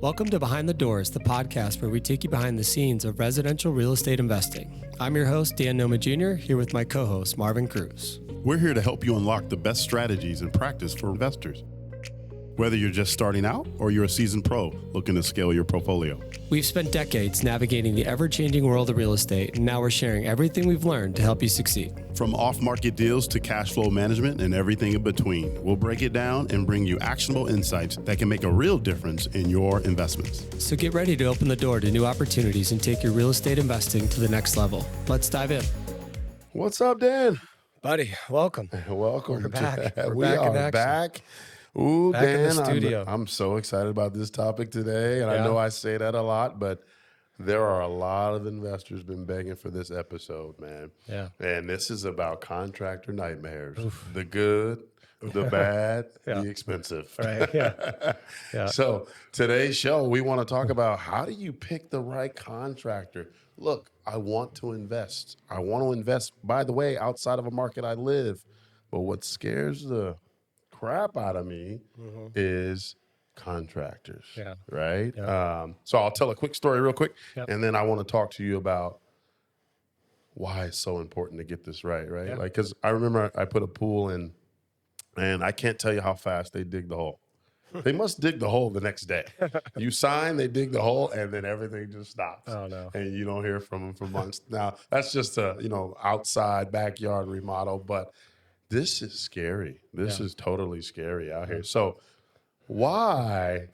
Welcome to Behind the Doors, the podcast where we take you behind the scenes of residential real estate investing. I'm your host, Dan Noma Jr., here with my co-host, Marvin Cruz. We're here to help you unlock the best strategies and practice for investors. Whether you're just starting out or you're a seasoned pro looking to scale your portfolio. We've spent decades navigating the ever-changing world of real estate, and now we're sharing everything we've learned to help you succeed. From off-market deals to cash flow management and everything in between, we'll break it down and bring you actionable insights that can make a real difference in your investments. So get ready to open the door to new opportunities and take your real estate investing to the next level. Let's dive in. What's up, Dan? Buddy, welcome. Welcome. We're back. We are back. Ooh, back Dan, in the studio. I'm so excited about this topic today. And Yeah. I know I say that a lot, but there are a lot of investors been begging for this episode, man. Yeah. And this is about contractor nightmares. The good, the bad, Yeah. the expensive. Right. Yeah. Yeah. So today's show, we want to talk about how do you pick the right contractor? Look, I want to invest. I want to invest, by the way, outside of a market I live. But what scares the crap out of me is contractors. Yeah. Right? Yeah. So I'll tell a quick story real quick, Yep. and then I want to talk to you about why it's so important to get this right? Yeah. Like, because I remember I put a pool in, and I can't tell you how fast they dig the hole. They must dig the hole the next day. You sign, they dig the hole, and then everything just stops. Oh, no. And you don't hear from them for months. Now, that's just a, outside backyard remodel, but this is scary. This is totally scary out here. So why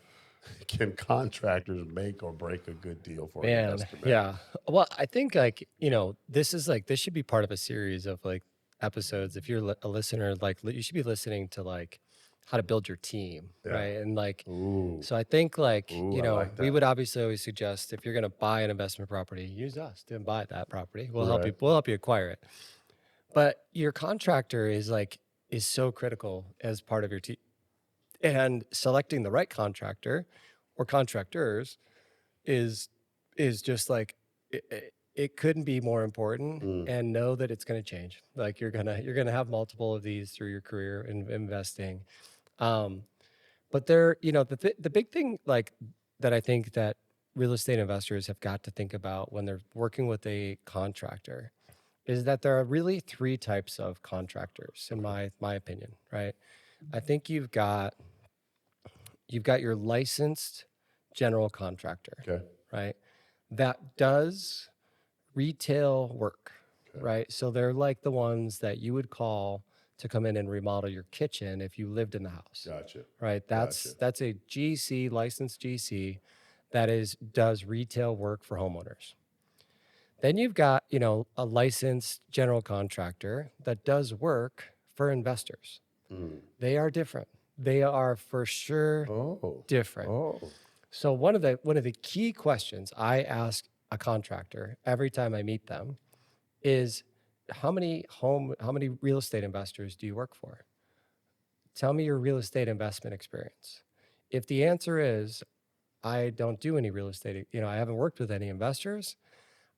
can contractors make or break a good deal for an investor? Man? Yeah. Well, I think this should be part of a series of episodes. If you're a listener, you should be listening to how to build your team, right? And so I think we would obviously always suggest if you're going to buy an investment property, use us to buy that property. We'll help you. We'll help you acquire it. But your contractor is so critical as part of your team, and selecting the right contractor or contractors is just it couldn't be more important. And know that it's going to change. You're gonna have multiple of these through your career in investing. But the big thing that I think that real estate investors have got to think about when they're working with a contractor is that there are really three types of contractors, in my opinion, right? I think you've got your licensed general contractor, right? That does retail work, right? So they're like the ones that you would call to come in and remodel your kitchen if you lived in the house. Gotcha. Right? That's a GC, licensed GC that does retail work for homeowners. Then you've got, a licensed general contractor that does work for investors. They are different. They are for sure different. So one of the key questions I ask a contractor every time I meet them is, how many real estate investors do you work for? Tell me your real estate investment experience. If the answer is, I don't do any real estate, I haven't worked with any investors,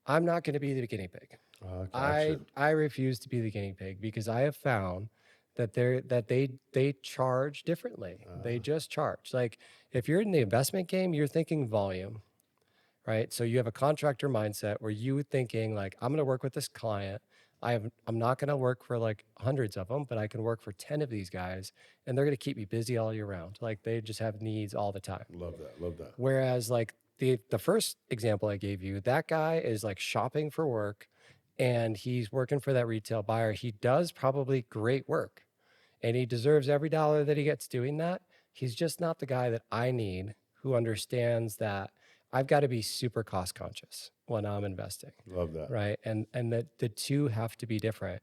I'm not going to be the guinea pig. Gotcha. I refuse to be the guinea pig because I have found that they charge differently. They just charge. If you're in the investment game, you're thinking volume, right? So you have a contractor mindset where you're thinking I'm going to work with this client. I'm not going to work for hundreds of them, but I can work for 10 of these guys, and they're going to keep me busy all year round. They just have needs all the time. Love that. Whereas the first example I gave you, that guy is shopping for work, and he's working for that retail buyer. He does probably great work, and he deserves every dollar that he gets doing that. He's just not the guy that I need, who understands that I've got to be super cost conscious when I'm investing. Love that. Right. And that the two have to be different.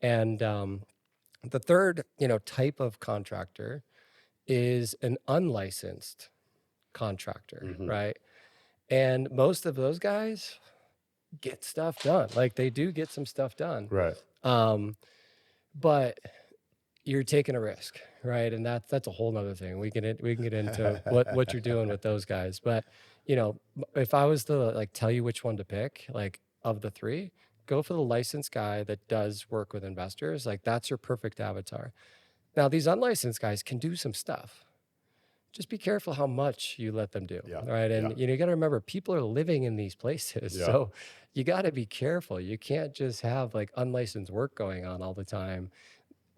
And the third, type of contractor is an unlicensed contractor, right? And most of those guys get stuff done. They do get some stuff done. Right. But you're taking a risk, right? And that's a whole nother thing. We can get into what you're doing with those guys. But if I was to tell you which one to pick, of the three, go for the licensed guy that does work with investors. That's your perfect avatar. Now, these unlicensed guys can do some stuff, just be careful how much you let them do, Yeah. right? Yeah. And you got to remember, people are living in these places, Yeah. so you got to be careful. You can't just have like unlicensed work going on all the time,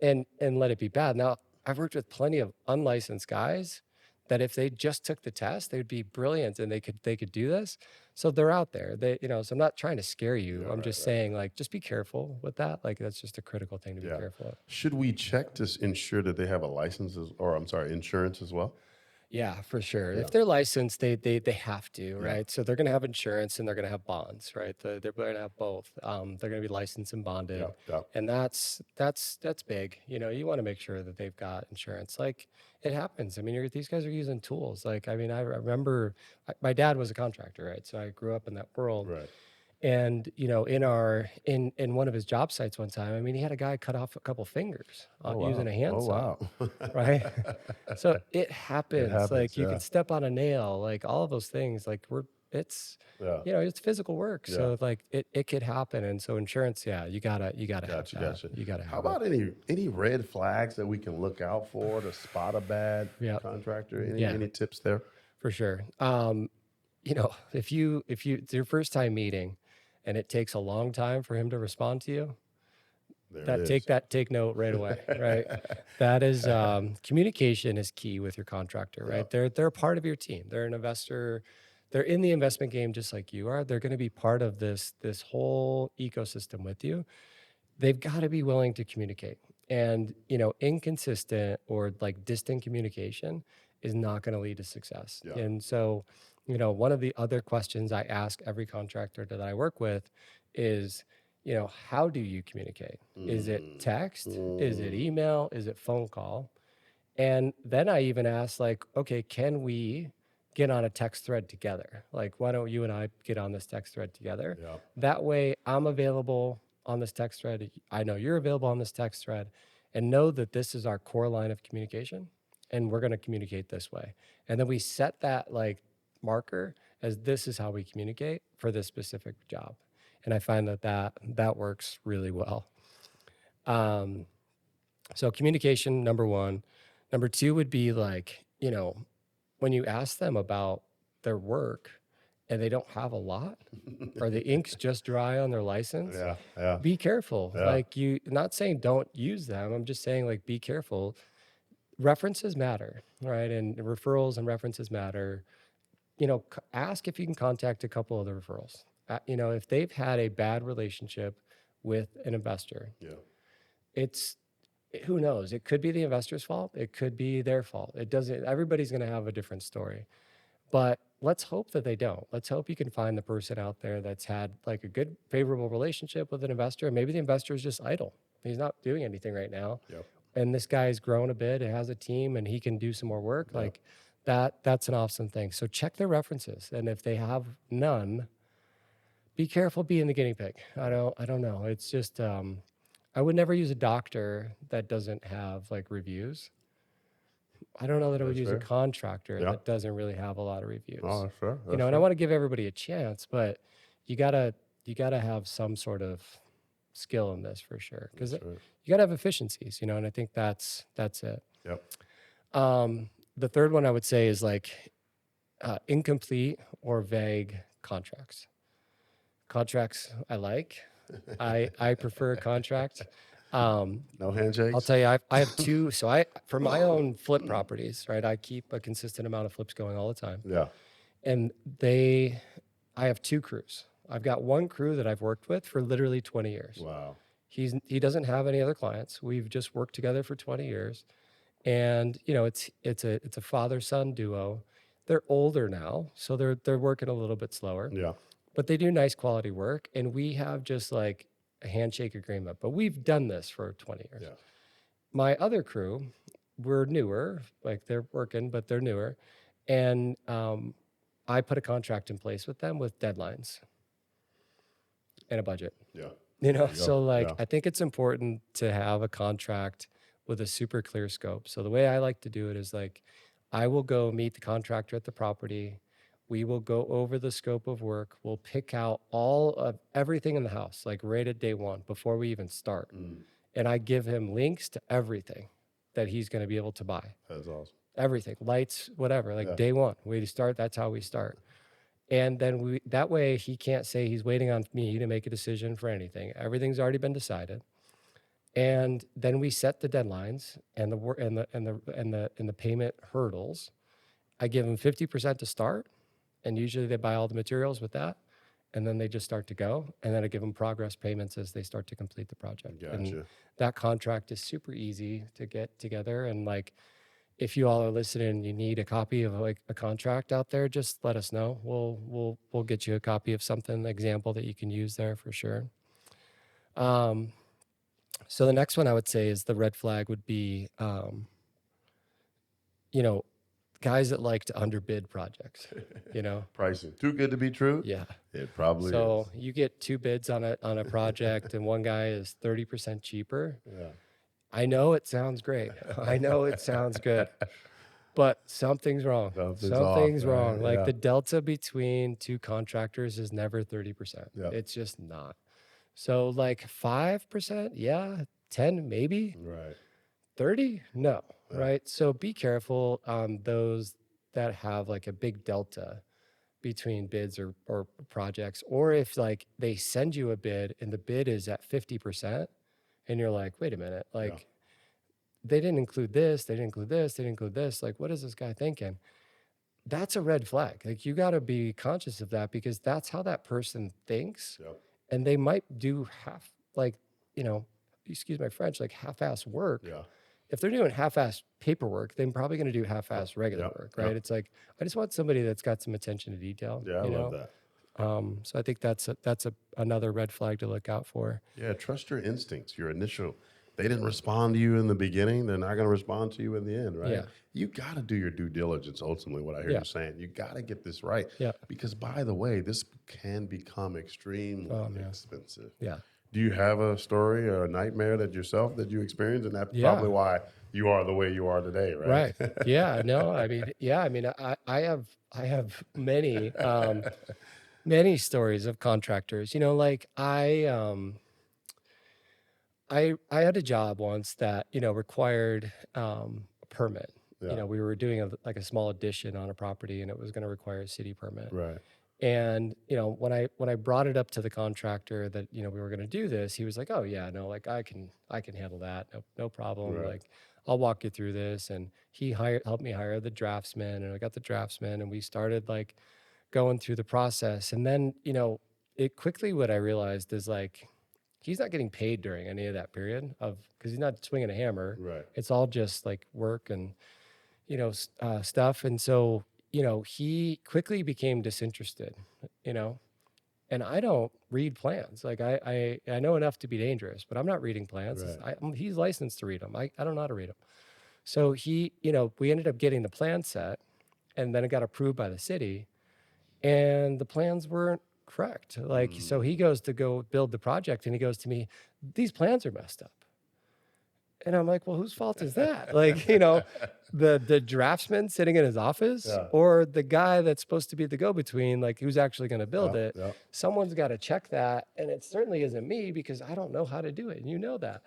and let it be bad. Now, I've worked with plenty of unlicensed guys that if they just took the test, they would be brilliant and they could do this. So they're out there. So I'm not trying to scare you. Yeah. I'm Right. just Right. saying, like, just be careful with that. Like, that's just a critical thing to be Yeah. careful of. Should we check to ensure that they have a license or I'm sorry, insurance as well? Yeah, for sure. Yeah. If they're licensed, they have to, Yeah. right? So they're going to have insurance and they're going to have bonds, right? They're going to have both. They're going to be licensed and bonded, Yeah. Yeah. and that's big. You want to make sure that they've got insurance. Like, it happens. I mean, these guys are using tools. Like, I mean, I remember my dad was a contractor, right? So I grew up in that world. Right. And in one of his job sites one time, I mean, he had a guy cut off a couple fingers Oh using wow. a Oh handsaw, wow. right? So it It happens. happens. Like, you Yeah. can step on a nail, like all of those things. Like, it's Yeah. it's physical work. Yeah. So like it could happen. And so insurance, yeah, you gotta have Gotcha. that. Gotcha. You gotta How have it. about any red flags that we can look out for to spot a bad Yeah, contractor? Any yeah, any tips there? for sure. If it's your first time meeting and it takes a long time for him to respond to you, There it is. take note right away, right? That is communication is key with your contractor, Yeah. right? They're a part of your team. They're an investor. They're in the investment game just like you are. They're going to be part of this whole ecosystem with you. They've got to be willing to communicate. And inconsistent or like distant communication is not going to lead to success. Yeah. And so, one of the other questions I ask every contractor that I work with is, how do you communicate? Is it text? Is it Mm. email? Is it phone call? And then I even ask, like, okay, can we get on a text thread together? Like, why don't you and I get on this text thread together? Yeah. That way I'm available on this text thread. I know you're available on this text thread, and know that this is our core line of communication and we're going to communicate this way. And then we set that like marker as this is how we communicate for this specific job. And I find that works really well. Um, so communication, number one. Number two would be like, when you ask them about their work and they don't have a lot or the ink's just dry on their license, Yeah. Yeah. be careful. Yeah. Like, not saying don't use them. I'm just saying, like, be careful. References matter, right? And referrals and references matter. Ask if you can contact a couple of the referrals. If they've had a bad relationship with an investor, Yeah. it's who knows? It could be the investor's fault. It could be their fault. It doesn't. Everybody's going to have a different story, but let's hope that they don't. Let's hope you can find the person out there that's had like a good, favorable relationship with an investor. Maybe the investor is just idle. He's not doing anything right now, Yep. and this guy's grown a bit. It has a team, and he can do some more work. Yep. Like that's an awesome thing. So check their references, and if they have none, be careful being the guinea pig. I don't know. It's just I would never use a doctor that doesn't have like reviews. I don't know that I would That's use a fair. contractor Yeah. that doesn't really have a lot of reviews. Oh, that's fair. That's And I fair. want to give everybody a chance, but you gotta have some sort of skill in this for sure, because That's right. you gotta have efficiencies, and I think that's it. Yep. The third one I would say is like incomplete or vague contracts. Contracts I like. I prefer a contract. No handshakes. I'll tell you, I have two. So for my own flip properties, right? I keep a consistent amount of flips going all the time, Yeah. and I have two crews. I've got one crew that I've worked with for literally 20 years. Wow. He doesn't have any other clients. We've just worked together for 20 years, and it's a father-son duo. They're older now, so they're working a little bit slower, Yeah. but they do nice quality work, and we have just like a handshake agreement. But we've done this for 20 years. Yeah. My other crew, we're newer, like they're working, but they're newer, and I put a contract in place with them with deadlines and a budget. Yeah. You There you go. so like Yeah. I think it's important to have a contract with a super clear scope. So the way I like to do it is like I will go meet the contractor at the property. We will go over the scope of work. We'll pick out all of everything in the house, like right at day one before we even start. Mm. And I give him links to everything that he's going to be able to buy. That's awesome. everything, lights, whatever, like Yeah. day one, way to start. That's how we start. And then that way he can't say he's waiting on me to make a decision for anything. Everything's already been decided. And then we set the deadlines and the work and the payment hurdles. I give them 50% to start, and usually they buy all the materials with that, and then they just start to go. And then I give them progress payments as they start to complete the project. And Gotcha. that contract is super easy to get together. And like, if you all are listening and you need a copy of like a contract out there, just let us know. We'll get you a copy of something example that you can use there for sure. So the next one I would say is the red flag would be, you know, guys that like to underbid projects, you know? Pricing too good to be true. Yeah. It probably So you get two bids on a project and one guy is 30% cheaper. is. Yeah. I know it sounds great. I know it sounds good, but something's wrong. Something's off, Something's right? wrong. Like Yeah. the delta between two contractors is never 30%. Yeah. It's just not. So like 5%, yeah, 10 maybe. Right. 30? No, Yeah. right? So be careful on those that have like a big delta between bids or projects, or if like they send you a bid and the bid is at 50% and you're like, wait a minute, like they didn't include this, they didn't include this, they didn't include this. Like, what is this guy thinking? That's a red flag. Like you got to be conscious of that because that's how that person thinks. Yep. And they might do half, like, you know, excuse my French, like half-ass work. Yeah. If they're doing half-ass paperwork, they're probably going to do half-ass regular Yep. work, right? Yep. It's like I just want somebody that's got some attention to detail. Yeah. I you love know? that. So I think that's another red flag to look out for. Yeah. Trust your instincts. Your initial. They didn't respond to you in the beginning. They're not going to respond to you in the end, right? Yeah. You got to do your due diligence. Ultimately, what I hear Yeah. you saying, you got to get this right. Yeah. Because by the way, this can become extremely expensive. Yeah. Do you have a story or a nightmare that you experienced, and that's Yeah. probably why you are the way you are today, right? Right. Yeah. No, I mean, yeah. I mean, I have many many stories of contractors. You know, like I had a job once that, you know, required a permit. Yeah. You know, we were doing like a small addition on a property and it was going to require a city permit. Right. And, you know, when I brought it up to the contractor that, you know, we were going to do this, he was like, "Oh yeah, no, like I can handle that. No problem. Right. Like I'll walk you through this." And he helped me hire the draftsman, and I got the draftsman and we started like going through the process. And then, you know, it quickly what I realized is like he's not getting paid during any of that period because he's not swinging a hammer. Right. It's all just like work and, you know, stuff. And so, you know, he quickly became disinterested, you know, and I don't read plans. Like I know enough to be dangerous, but I'm not reading plans. Right. He's licensed to read them. I don't know how to read them. So he, you know, we ended up getting the plan set and then it got approved by the city and the plans weren't correct. Like, so he goes to go build the project and he goes to me, "These plans are messed up." And I'm like, "Well, whose fault is that?" Like, you know, the draftsman sitting in his office or the guy that's supposed to be the go-between, like who's actually going to build it. Yeah. Someone's got to check that. And it certainly isn't me because I don't know how to do it. And you know that.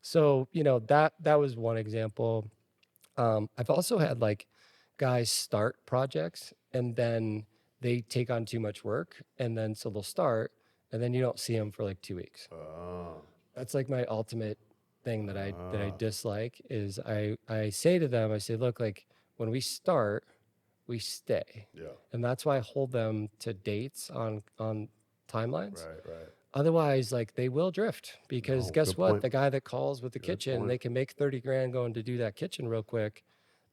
So, you know, that was one example. I've also had like guys start projects and then they take on too much work and then so they'll start and then you don't see them for like 2 weeks. That's like my ultimate thing that I dislike is I say to them, I say, "Look, like when we start, we stay." Yeah. And that's why I hold them to dates on timelines. Right. Otherwise, like they will drift because guess good what? point. The guy that calls with the kitchen, point. they can make 30 grand going to do that kitchen real quick.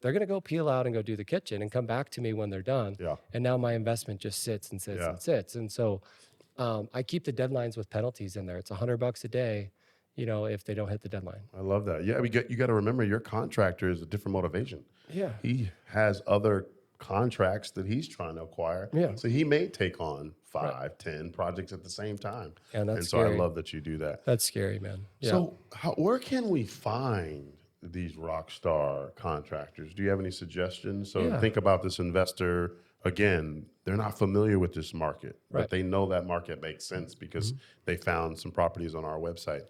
They're going to go peel out and go do the kitchen and come back to me when they're done. Yeah. And now my investment just sits and sits and sits. And so I keep the deadlines with penalties in there. It's $100 a day, you know, if they don't hit the deadline. I love that. Yeah, you got to remember your contractor is a different motivation. Yeah. He has other contracts that he's trying to acquire. Yeah. So he may take on 5, 10 projects at the same time. Yeah, that's and so scary. I love that you do that. That's scary, man. Yeah. So where can we find these rock star contractors? Do you have any suggestions? So think about this investor. Again, they're not familiar with this market, but they know that market makes sense because they found some properties on our website.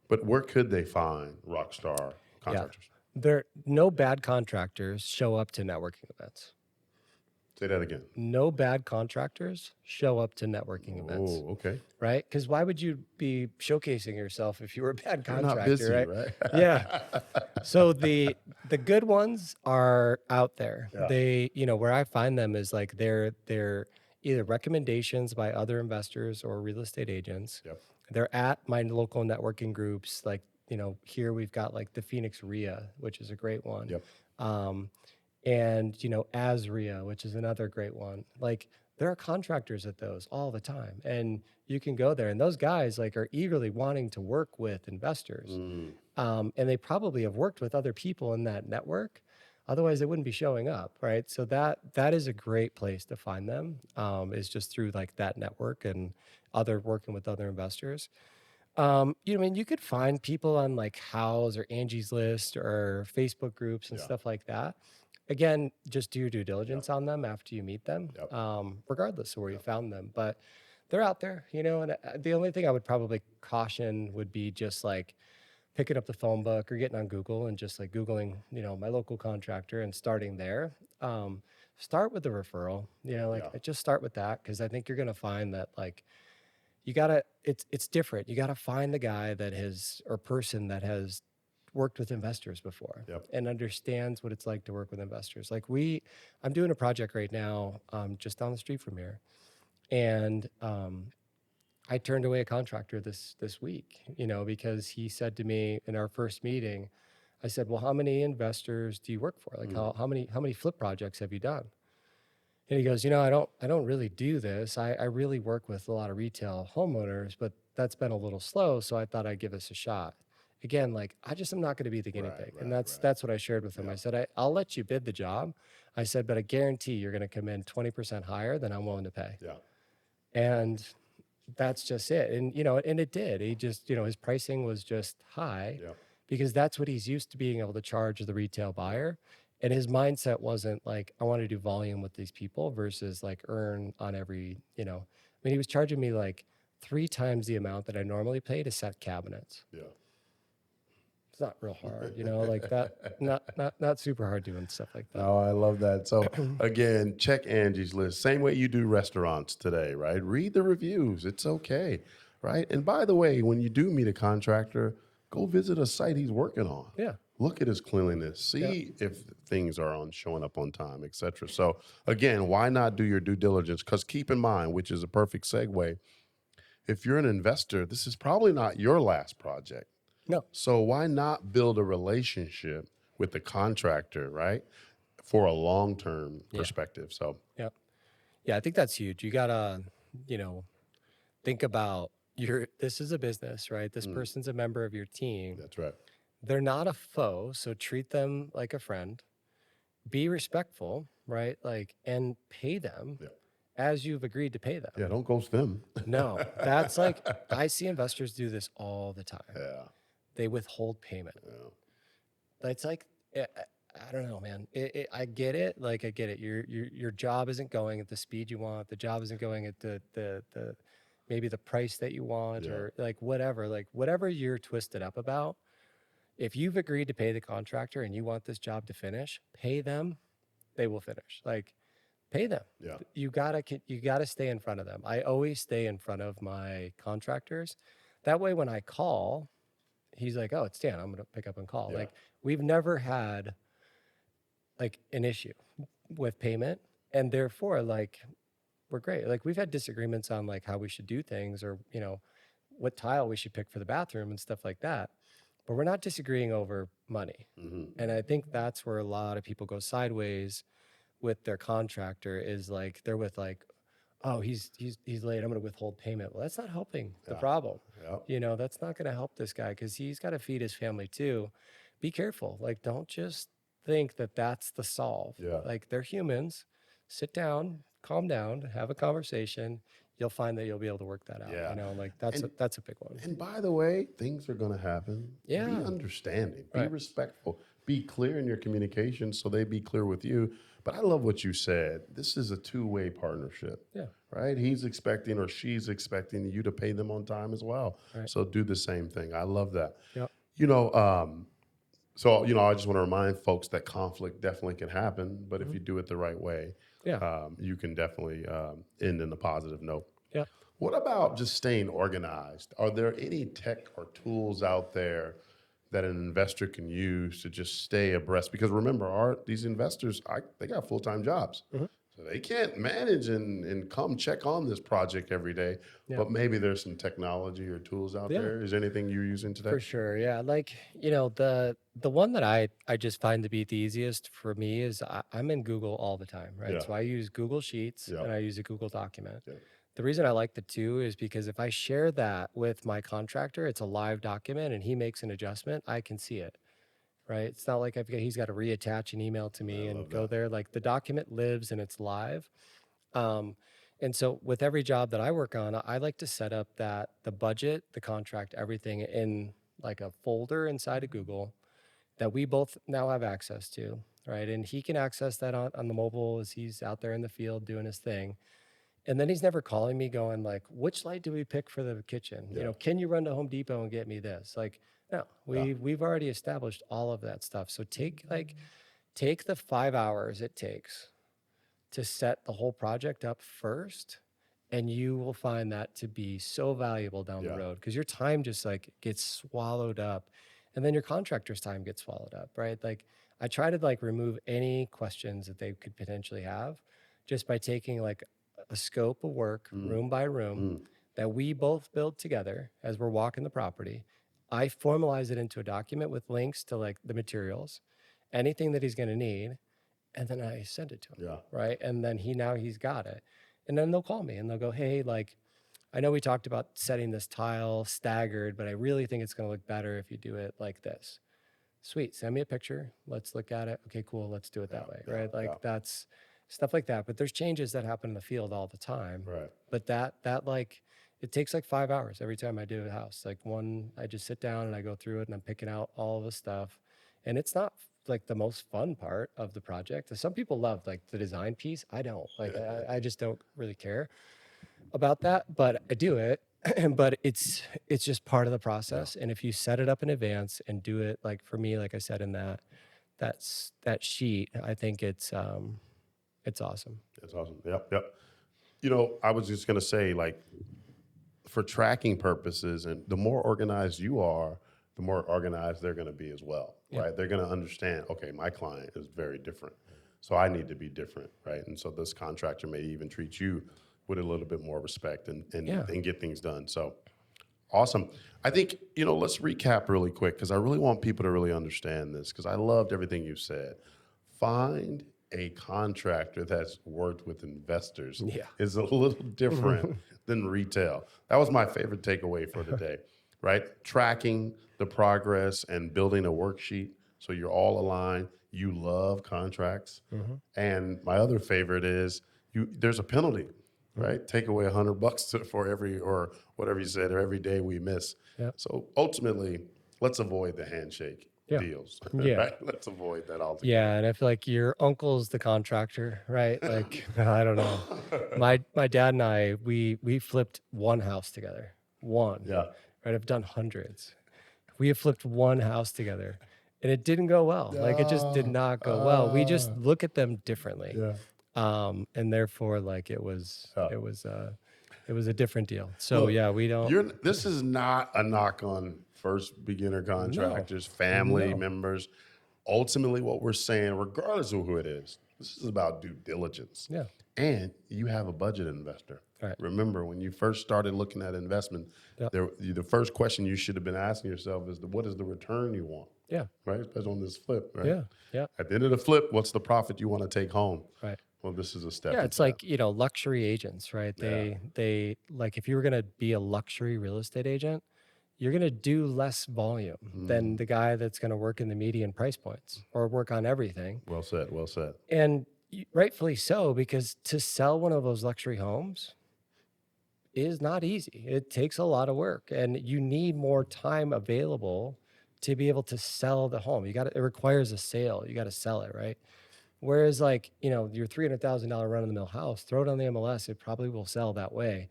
But where could they find rock star contractors? There no bad contractors show up to networking events. Say that again. No bad contractors show up to networking events, Oh, okay. right? Because why would you be showcasing yourself if you were a bad You're not contractor, busy, right? right? Yeah. So the good ones are out there. Yeah. They, where I find them is like they're either recommendations by other investors or real estate agents. Yep. They're at my local networking groups. Like, here we've got like the Phoenix RIA, which is a great one. Yep. Um, and Asria, which is another great one. Like there are contractors at those all the time, and you can go there, and those guys like are eagerly wanting to work with investors, Mm, and they probably have worked with other people in that network. Otherwise, they wouldn't be showing up, right? So that is a great place to find them. Is just through like that network and other working with other investors. I mean, you could find people on like House or Angie's List or Facebook groups and yeah. stuff like that. Again, just do your due Yep. diligence on them after you meet them, Yep. regardless of where you Yep. found them. But they're out there, and the only thing I would probably caution would be just like picking up the phone book or getting on Google and just like Googling, my local contractor and starting there. Start with the referral, like Yeah. just start with that because I think you're going to find that like you gotta it's different. You gotta find the guy that has or person that has worked with investors before Yep. and understands what it's like to work with investors. Like I'm doing a project right now, just down the street from here, and I turned away a contractor this week, because he said to me in our first meeting, I said, "Well, how many investors do you work for? Like Mm, how many flip projects have you done?" And he goes, I don't really do this. I really work with a lot of retail homeowners, but that's been a little slow. So I thought I'd give this a shot. Again, like I just am not going to be the guinea right. pig. And Right. Right. that's what I shared with him. I Yeah. said, I'll let you bid the job. I said, but I guarantee you're going to come in 20% higher than I'm willing to pay. Yeah. And that's just it. And, and it did. He just, his pricing was just high Yeah. because that's what he's used to being able to charge the retail buyer. And his mindset wasn't like, I want to do volume with these people versus like earn on every, I mean, he was charging me like 3 times the amount that I normally pay to set cabinets. Yeah. It's not real hard, like that, not super hard doing stuff like that. No, I love that. So again, check Angie's List. Same way you do restaurants today, right? Read the reviews. It's okay, right? And by the way, when you do meet a contractor, go visit a site he's working on. Yeah. Look at his cleanliness. See if things are on showing up on time, etc. So again, why not do your due diligence? Because keep in mind, which is a perfect segue, if you're an investor, this is probably not your last project. No. So why not build a relationship with the contractor, right? For a long-term Yeah. perspective. So Yeah. Yeah. I think that's huge. You gotta, you know, think about this is a business, right? This person's a member of your team. that's right. They're not a foe, so treat them like a friend. Be respectful, right? Like, and pay them Yeah. as you've agreed to pay them. Yeah, don't ghost them. No, that's like, I see investors do this all the time. Yeah. They withhold payment. Yeah. It's like, I don't know, man. I get it. Like, I get it. Your job isn't going at the speed you want. The job isn't going at the maybe the price that you want Yeah. or like whatever you're twisted up about. If you've agreed to pay the contractor and you want this job to finish, pay them, they will finish. Like pay them. Yeah. You gotta stay in front of them. I always stay in front of my contractors. That way when I call, he's like, "Oh, it's Dan. I'm gonna pick up and call." Yeah. Like we've never had like an issue with payment. And therefore, like we're great. Like we've had disagreements on like how we should do things or, what tile we should pick for the bathroom and stuff like that. But we're not disagreeing over money. And I think that's where a lot of people go sideways with their contractor is like they're with like, oh, he's late. I'm going to withhold payment. Well, that's not helping the Yeah. problem. Yeah. That's not going to help this guy because he's got to feed his family too. Be careful. Like, don't just think that that's the solve. Yeah. Like, they're humans. Sit down, calm down, have a conversation. You'll find that you'll be able to work that out. Yeah. Like that's And- that's a big one. And by the way, things are going to happen. Yeah. Be understanding, be Right. respectful, be clear in your communication so they be clear with you. But I love what you said. This is a two-way partnership. Yeah. Right? He's expecting or she's expecting you to pay them on time as well. Right. So do the same thing. I love that. Yep. You know, So, I just want to remind folks that conflict definitely can happen, but if Mhm. you do it the right way, Yeah. you can definitely end in a positive note. Yeah. What about just staying organized? Are there any tech or tools out there that an investor can use to just stay abreast? Because remember, these investors, they got full-time jobs. Mhm. So they can't manage and come check on this project every day. Yeah. But maybe there's some technology or tools out Yeah. there. Is there anything you're using today? For sure. Yeah. Like, the one that I just find to be the easiest for me is I'm in Google all the time, right? Yeah. So I use Google Sheets Yeah. and I use a Google document. Yeah. The reason I like the two is because if I share that with my contractor, it's a live document and he makes an adjustment, I can see it, right? It's not like he's got to reattach an email to I me and love go that. there. Like the document lives and it's live. Um, and so with every job that I work on, I like to set up that the budget, the contract, everything in like a folder inside of Google that we both now have access to, right? And he can access that on the mobile as he's out there in the field doing his thing. And then he's never calling me going like, which light do we pick for the kitchen? Yeah. Can you run to Home Depot and get me this? Like, no, Yeah. we've already established all of that stuff. So take the 5 hours it takes to set the whole project up first, and you will find that to be so valuable down the Yeah. road because your time just like gets swallowed up, and then your contractor's time gets swallowed up, right? Like I try to like remove any questions that they could potentially have just by taking like a scope of work Mm, room by room mm, that we both build together as we're walking the property. I formalize it into a document with links to like the materials, anything that he's going to need, and then I send it to him, yeah. right? And then he's got it. And then they'll call me and they'll go, "Hey, like I know we talked about setting this tile staggered, but I really think it's going to look better if you do it like this." Sweet, send me a picture. Let's look at it. Okay, cool. Let's do it Yeah. that way, Yeah. right? Yeah. Like that's stuff like that. But there's changes that happen in the field all the time. Right. But that like it takes like 5 hours every time I do a house. Like one, I just sit down and I go through it and I'm picking out all of the stuff. And it's not like the most fun part of the project. Some people love like the design piece. I don't. Like I just don't really care about that, but I do it. But it's just part of the Yeah. process. And if you set it up in advance and do it like for me, like I said in that sheet, I think it's awesome. That's awesome. Yep. Yep. I was just gonna say, like, for tracking purposes, and the more organized you are, the more organized they're gonna be as well, Yeah. right? They're gonna understand, okay, my client is very different, so I need to be different, right? And so this contractor may even treat you with a little bit more respect Yeah. and get things done. So awesome. I think, let's recap really quick because I really want people to really understand this because I loved everything you said. Find a contractor that's worked with investors Yeah. is a little different than retail. That was my favorite takeaway for the day, right? Tracking the progress and building a worksheet so you're all aligned. You love contracts. Mhm. And my other favorite is there's a penalty, Mhm. right? Take away $100 for every, or whatever you said, or every day we miss. Yep. So ultimately, let's avoid the handshake Yeah. deals, Yeah. right? Let's avoid that altogether. Yeah, and I feel like your uncle's the contractor, right? Like, I don't know. My dad and I, we flipped one house together. One. Yeah. Right? I've done hundreds. We have flipped one house together and it didn't go well. Like it just did Ah, not go well. We just ah, look at them differently. yeah. And therefore like Yeah. it was a different deal. So Look, yeah, we don't. this is not a knock on first beginner No. contractors, family No. members. Ultimately, what we're saying, regardless of who it is, this is about due diligence. Yeah. And you have a budget investor. All right. Remember, when you first started looking at investment, Yeah. the first question you should have been asking yourself is, what is the return you want? Yeah. Right? Especially on this flip, right? Yeah. Yeah. At the end of the flip, what's the profit you want to take home? Right. Well, this is a step Yeah, into it's that. like, luxury agents, right? Yeah. They like if you were going to be a luxury real estate agent, you're going to do less volume than Mm, the guy that's going to work in the median price points or work on everything. well said. Well said. And rightfully so, because to sell one of those luxury homes is not easy. It takes a lot of work and you need more time available to be able to sell the home. It requires a sale. You got to sell it, right? Whereas like, your $300,000 run of the mill house, throw it on the MLS, it probably will sell that way.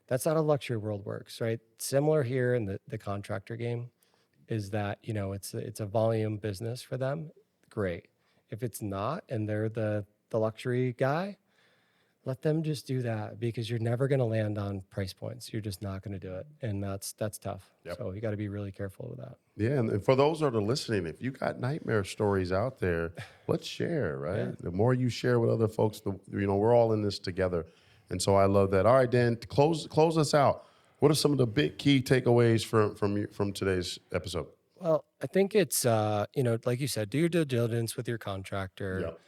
That's not how luxury world works, right? Similar here in the contractor game. is that, it's a volume business for them. Great. If it's not, and they're the luxury guy, let them just do that, because you're never going to land on price points. You're just not going to do it. And that's tough. Yep. So you got to be really careful with that. Yeah. And for those that are listening, if you got nightmare stories out there, let's share, right? Yeah. The more you share with other folks, we're all in this together. And so I love that. All right, Dan, close us out. What are some of the big key takeaways from today's episode? Well, I think it's, like you said, do your due diligence with your contractor. Yep.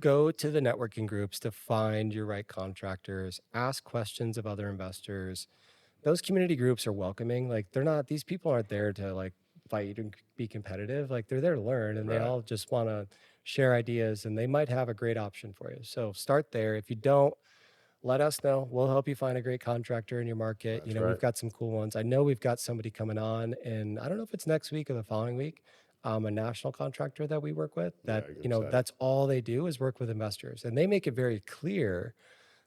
Go to the networking groups to find your right contractors. Ask questions of other investors. Those community groups are welcoming. Like, these people aren't there to like fight and be competitive. Like, they're there to learn, and they all just want to share ideas, and they might have a great option for you. So start there. If you don't, let us know. We'll help you find a great contractor in your market. That's We've got some cool ones. I know we've got somebody coming on, and I don't know if it's next week or the following week, a national contractor that we work with that, that's all they do is work with investors. And they make it very clear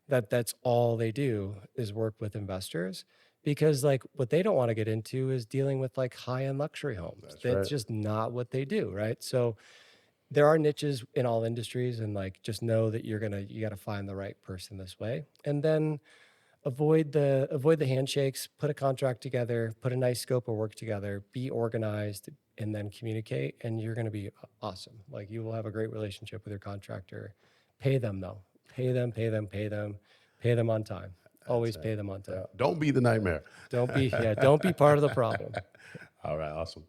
that that's all they do is work with investors, because like what they don't want to get into is dealing with like high-end luxury homes. That's just not what they do. Right. So there are niches in all industries, and like, just know that you got to find the right person this way. And then avoid the handshakes, put a contract together, put a nice scope of work together, be organized, and then communicate, and you're going to be awesome. Like, you will have a great relationship with your contractor. Pay them though. Pay them on time. Always pay them on time. Don't be the nightmare. Don't be part of the problem. All right. Awesome.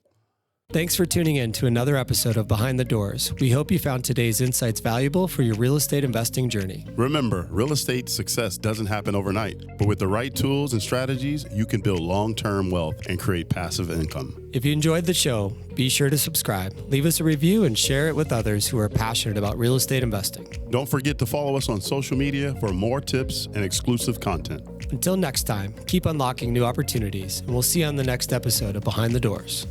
Thanks for tuning in to another episode of Behind the Doors. We hope you found today's insights valuable for your real estate investing journey. Remember, real estate success doesn't happen overnight, but with the right tools and strategies, you can build long-term wealth and create passive income. If you enjoyed the show, be sure to subscribe, leave us a review, and share it with others who are passionate about real estate investing. Don't forget to follow us on social media for more tips and exclusive content. Until next time, keep unlocking new opportunities, and we'll see you on the next episode of Behind the Doors.